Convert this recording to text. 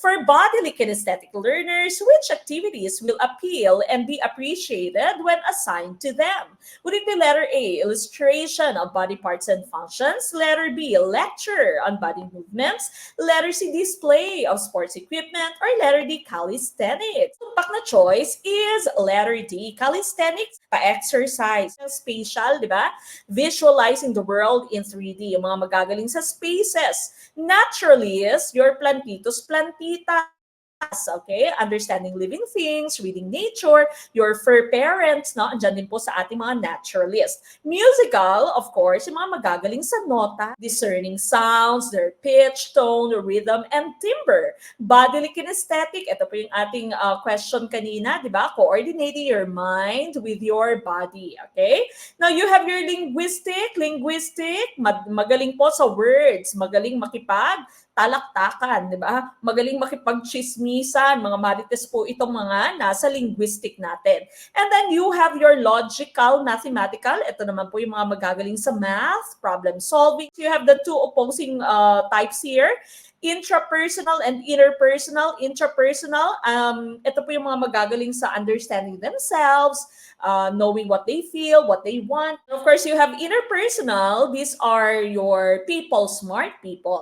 For bodily kinesthetic learners, which activities will appeal and be appreciated when assigned to them? Would it be letter A, illustration of body parts and functions? Letter B, lecture on body movements? Letter C, display of sports equipment? Or letter D, calisthenics? Tumpak na choice is letter D, calisthenics, pa-exercise, spatial, di ba? Visualizing the world in 3D, yung mga magagaling sa spaces. Naturalist, your plantitos, plantitas, okay? Understanding living things, reading nature, your fur parents, no? Andyan din po sa ating mga naturalist. Musical, of course, yung mga magagaling sa nota, discerning sounds, their pitch, tone, rhythm, and timbre. Bodily kinesthetic, ito po yung ating question kanina, di ba? Coordinating your mind with your body, okay? Now, you have your linguistic, magaling po sa words, magaling talaktakan, di ba? Magaling makipagchismisan, mga marites po itong mga nasa linguistic natin. And then you have your logical, mathematical. Ito naman po yung mga magagaling sa math, problem solving. You have the two opposing types here. Intrapersonal and interpersonal. Intrapersonal, ito po yung mga magagaling sa understanding themselves, knowing what they feel, what they want. Of course, you have interpersonal. These are your people, smart people.